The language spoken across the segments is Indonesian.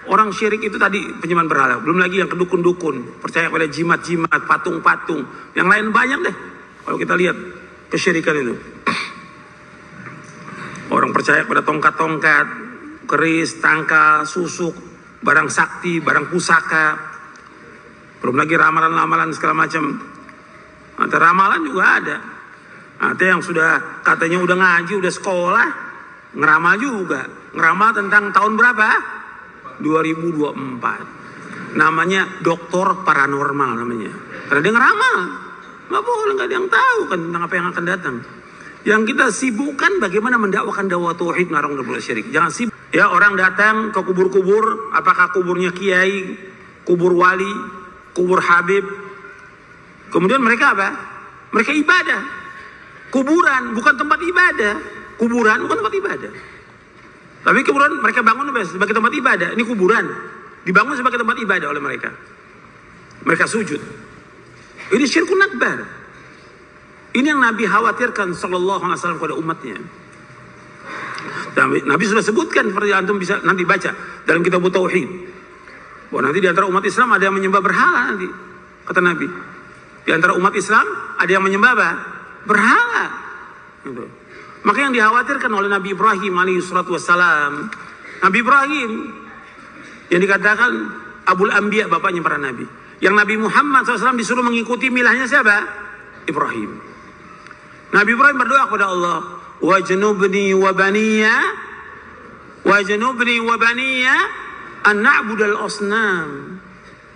orang syirik itu tadi penyembahan berhala. Belum lagi yang kedukun-dukun, percaya pada jimat-jimat, patung-patung. Yang lain banyak deh. Kalau kita lihat kesyirikan itu. Orang percaya pada tongkat-tongkat, keris, tangkal, susuk, barang sakti, barang pusaka. Belum lagi ramalan-ramalan segala macam. Ada ramalan juga ada. Ada yang sudah katanya udah ngaji, udah sekolah, ngeramal juga. Ngeramal tentang tahun berapa? 2024. Namanya doktor paranormal namanya. Karena dia ngeramal. Nggak boleh, nggak ada yang tahu kan tentang apa yang akan datang. Yang kita sibukkan bagaimana mendakwakan dakwah tauhid, melarang berbuat syirik. Jangan sibuk. Ya, orang datang ke kubur-kubur, apakah kuburnya kiai, kubur wali, kubur habib. Kemudian mereka apa? Mereka ibadah. Kuburan bukan tempat ibadah. Kuburan bukan tempat ibadah. Tapi kuburan mereka bangun sebagai tempat ibadah. Ini kuburan dibangun sebagai tempat ibadah oleh mereka. Mereka sujud. Ini syirkun akbar. Ini yang Nabi khawatirkan sallallahu alaihi wasallam kepada umatnya. Nabi sudah sebutkan, seperti antum bisa nanti baca dalam kitab tauhid. Bahwa nanti di antara umat Islam ada yang menyembah berhala nanti, kata Nabi. Di antara umat Islam ada yang menyembah apa? Berhala. Gitu. Maka yang dikhawatirkan oleh Nabi Ibrahim alaihissalatu wassalam, Nabi Ibrahim yang dikatakan Abul Anbiya, bapaknya para nabi. Yang Nabi Muhammad SAW disuruh mengikuti milahnya siapa? Ibrahim. Nabi Ibrahim berdoa kepada Allah, wajnubni wa baniya an na'budal asnam.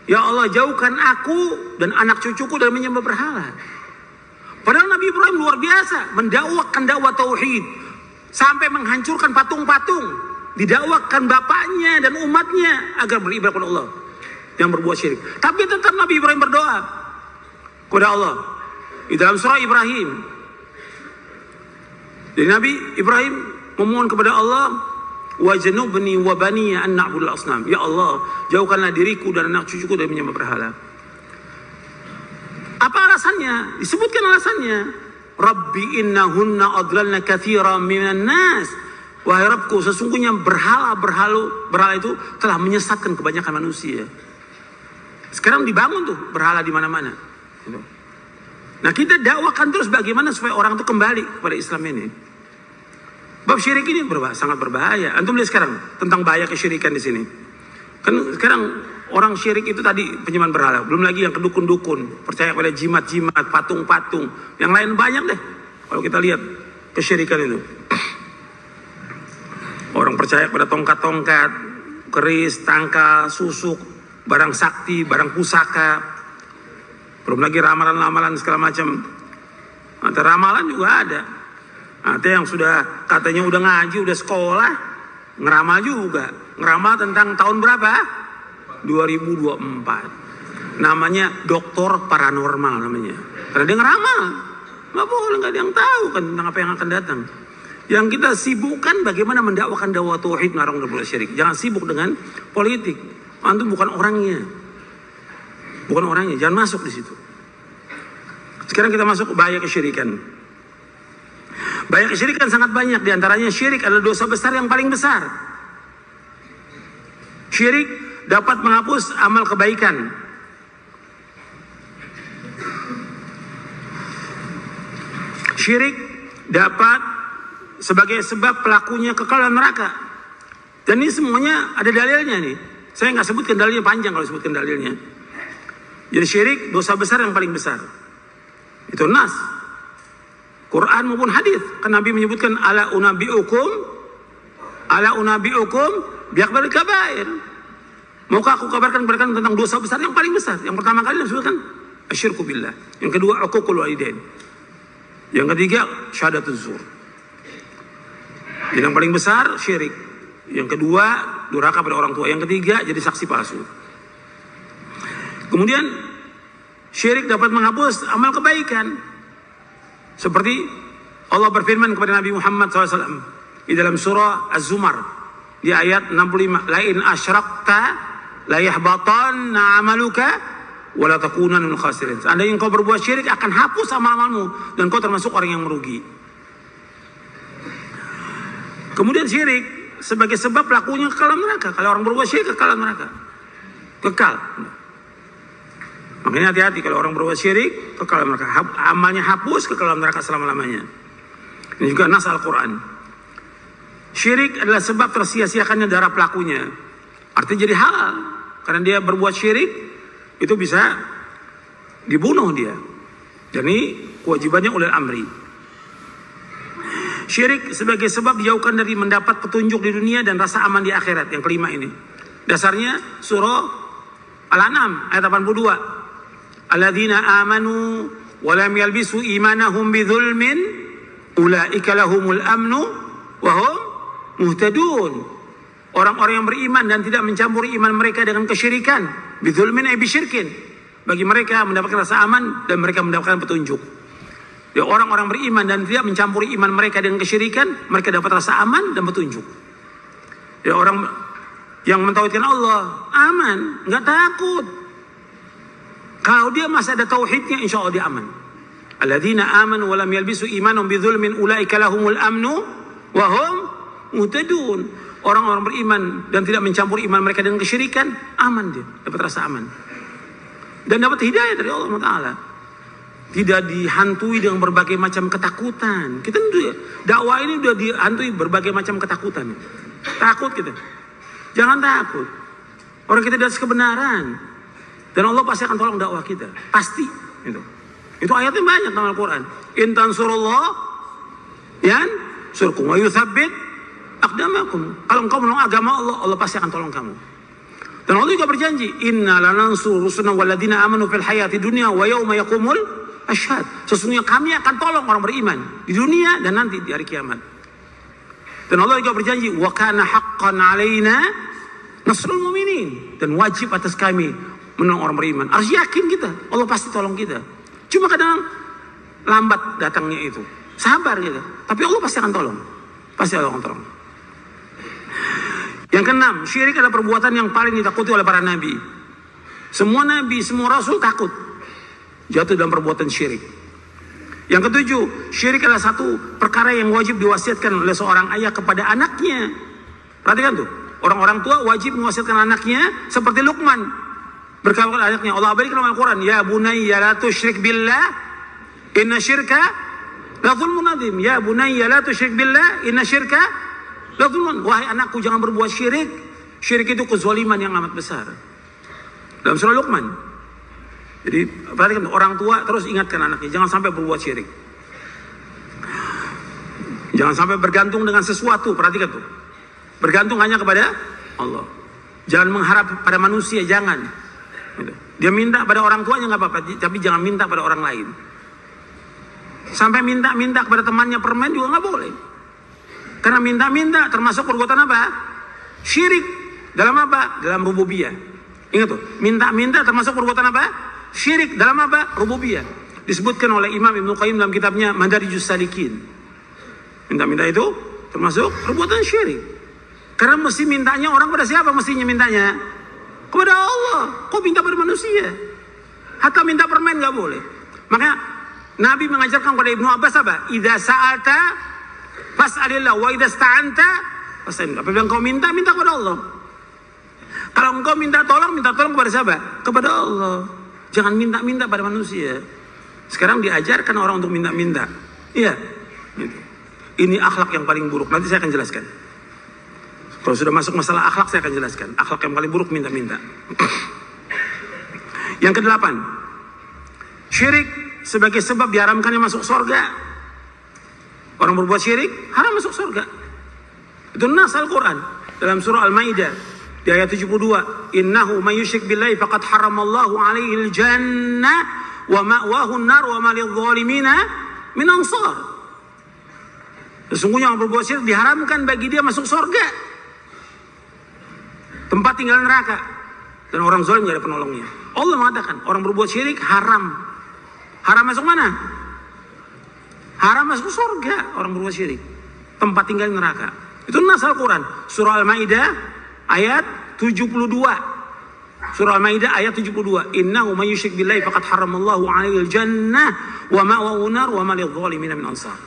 Ya Allah, jauhkan aku dan anak cucuku dari menyembah berhala. Padahal Nabi Ibrahim luar biasa mendakwakan dakwah tauhid sampai menghancurkan patung-patung, didakwakan bapaknya dan umatnya agar beribadah kepada Allah, yang berbuat syirik. Tapi tetap Nabi Ibrahim berdoa kepada Allah di dalam surah Ibrahim. Jadi Nabi Ibrahim memohon kepada Allah, wajnubni wa baniya an na'budal asnam. Ya Allah, jauhkanlah diriku dan anak cucuku dari menyembah berhala. Apa alasannya? Disebutkan alasannya. Rabbi innahunna adlalna katsiran minan nas. Wahai Rabbku, sesungguhnya berhala itu telah menyesatkan kebanyakan manusia. Sekarang dibangun tuh berhala di mana-mana. Nah, kita dakwakan terus bagaimana supaya orang itu kembali kepada Islam ini. Bab syirik ini sangat berbahaya. Antum lihat sekarang tentang bahaya kesyirikan di sini. Kan sekarang orang syirik itu tadi penyembahan berhala. Belum lagi yang kedukun-dukun, percaya pada jimat-jimat, patung-patung. Yang lain banyak deh. Kalau kita lihat kesyirikan itu. Orang percaya pada tongkat-tongkat, keris, tangkal, susuk, barang sakti, barang pusaka. Belum lagi ramalan-ramalan segala macam. Ada ramalan juga ada. Ada yang sudah katanya udah ngaji, udah sekolah, ngeramal juga. Ngeramal tentang tahun berapa? 2024. Namanya doktor paranormal namanya. Karena dia ngeramal. Nggak boleh, nggak ada yang tahu kan tentang apa yang akan datang. Yang kita sibukkan bagaimana mendakwakan dakwah tauhid, melarang berbuat syirik. Jangan sibuk dengan politik. Antum bukan orangnya. Bukan orangnya, jangan masuk di situ. Sekarang kita masuk ke bahaya kesyirikan. Bahaya kesyirikan sangat banyak. Di antaranya syirik adalah dosa besar yang paling besar. Syirik dapat menghapus amal kebaikan. Syirik dapat sebagai sebab pelakunya kekal dalam neraka. Dan ini semuanya ada dalilnya nih. Saya nggak sebutkan dalilnya, panjang kalau sebutkan dalilnya. Jadi syirik dosa besar yang paling besar. Itu nas. Quran maupun hadis. Kan Nabi menyebutkan ala unabiukum biakbaril kabair. Maukah aku kabarkan kepada kalian tentang dosa besar yang paling besar? Yang pertama kali disebutkan asyirku billah. Yang kedua uququl walidain. Yang ketiga syahadatuz zur. Yang paling besar syirik. Yang kedua durhaka pada orang tua. Yang ketiga jadi saksi palsu. Kemudian syirik dapat menghapus amal kebaikan. Seperti Allah berfirman kepada Nabi Muhammad SAW di dalam surah Az-Zumar di ayat 65. Lain asyrakta la yahbatanna amaluka wa la takunanna minal khasirin. Seandainya engkau berbuat syirik akan hapus amal-amalmu dan kau termasuk orang yang merugi. Kemudian syirik sebagai sebab pelakunya kekal neraka. Kalau orang berbuat syirik kekal neraka. Kekal. Makanya hati-hati kalau orang berbuat syirik kekal neraka. Amalnya hapus, kekal neraka selama-lamanya. Ini juga nas Al-Quran. Syirik adalah sebab tersia-siakannya darah pelakunya. Artinya jadi halal. Karena dia berbuat syirik, itu bisa dibunuh dia. Jadi kewajibannya ulil amri. Syirik sebagai sebab dijauhkan dari mendapat petunjuk di dunia dan rasa aman di akhirat. Yang kelima ini. Dasarnya surah Al-An'am ayat 82. Alladzina amanu wa lam yalbisu imanahum bidzulmin ulaika lahumul amnu wa hum muhtadun. Orang-orang yang beriman dan tidak mencampuri iman mereka dengan kesyirikan. Bidzulmin ay bisyirkin. Bagi mereka mendapatkan rasa aman dan mereka mendapatkan petunjuk. Ya, orang-orang beriman dan tidak mencampuri iman mereka dengan kesyirikan, mereka dapat rasa aman dan petunjuk. Ya, orang yang mentauhidkan Allah aman, nggak takut. Kalau dia masih ada tauhidnya, insya Allah dia aman. Alladzina amanu wa lam yalbisu imanahum bidzulmin ulaika lahumul amnu wa hum muhtadun. Orang-orang beriman dan tidak mencampuri iman mereka dengan kesyirikan, aman dia, dapat rasa aman. Dan dapat hidayah dari Allah Taala. Tidak dihantui dengan berbagai macam ketakutan. Kita dakwah ini udah dihantui berbagai macam ketakutan. Takut kita. Jangan takut. Orang kita di atas kebenaran. Dan Allah pasti akan tolong dakwah kita. Pasti. Itu ayatnya banyak dalam Al-Quran. In tansurullah yansurkum wa yuthabbit aqdamakum. Kalau engkau menolong agama Allah, Allah pasti akan tolong kamu. Dan Allah juga berjanji, inna lanansuru rusulana walladzina amanu fil hayati dunya wa yauma yaqumul asyhad. Sesungguhnya kami akan tolong orang beriman di dunia dan nanti di hari kiamat. Dan Allah juga berjanji, wa kana haqqan alaina nasrul mu'minin. Dan wajib atas kami menolong orang beriman. Harus yakin kita, Allah pasti tolong kita. Cuma kadang lambat datangnya itu. Sabar kita. Tapi Allah pasti akan tolong. Pasti Allah akan tolong. Yang keenam, syirik adalah perbuatan yang paling ditakuti oleh para nabi. Semua nabi, semua rasul takut jatuh dalam perbuatan syirik. Yang ketujuh, syirik adalah satu perkara yang wajib diwasiatkan oleh seorang ayah kepada anaknya. Perhatikan tuh, orang-orang tua wajib mewasiatkan anaknya seperti Luqman. Berkata kepada anaknya, Allah abadikan dalam Al-Quran, ya bunayya la tusyrik billah, inna syirka la zulmun adzim. Ya bunayya la tusyrik billah, inna syirka la zulmun. Wahai anakku, jangan berbuat syirik. Syirik itu kezaliman yang amat besar. Dalam surah Luqman. Jadi perhatikan orang tua terus ingatkan anaknya, jangan sampai berbuat syirik. Jangan sampai bergantung dengan sesuatu, perhatikan tuh. Bergantung hanya kepada Allah. Jangan mengharap pada manusia, jangan. Dia minta pada orang tuanya nggak apa-apa, tapi jangan minta pada orang lain. Sampai minta-minta kepada temannya permen juga nggak boleh. Karena minta-minta termasuk perbuatan apa? Syirik. Dalam apa? Dalam rububiyah. Ingat tuh, minta-minta termasuk perbuatan apa? Syirik. Dalam apa? Rububiyah. Disebutkan oleh Imam Ibnu Qayyim dalam kitabnya Madarijus Salikin. Minta-minta itu termasuk perbuatan syirik. Karena mesti mintanya orang pada siapa mestinya mintanya? Kepada Allah. Kok minta pada manusia? Hatta minta permen nggak boleh. Makanya Nabi mengajarkan kepada Ibnu Abbas apa? Idza sa'alta fas'alillah wa idza sta'anta fas'alillah. Apabila engkau minta kepada Allah. Kalau engkau minta tolong kepada siapa? Kepada Allah. Jangan minta pada manusia. Sekarang diajarkan orang untuk minta-minta. Iya. Ini akhlak yang paling buruk. Nanti saya akan jelaskan. Kalau sudah masuk masalah akhlak, saya akan jelaskan. Akhlak yang paling buruk minta-minta. Yang kedelapan, syirik sebagai sebab diharamkannya masuk surga. Orang berbuat syirik haram masuk surga. Itu nas Al-Quran dalam surah Al-Maidah di ayat 72. Innahu may yusyrik billahi faqad haramallahu alaihi al-jannah wa ma'wahu an-nar wa ma lidh-dhalimina min ansar. Sesungguhnya orang berbuat syirik diharamkan bagi dia masuk surga. Tempat tinggal neraka. Dan orang zalim gak ada penolongnya. Allah mengatakan orang berbuat syirik haram. Haram masuk mana? Haram masuk surga orang berbuat syirik. Tempat tinggal neraka. Itu nas Al-Quran. Surah Al-Maidah ayat 72. Surah Al-Maidah ayat 72. Innahu may yusyrik billahi faqad haramallahu 'alaihi al-jannah wa ma'wahu nar wa ma lidh-dhalimina min ansar.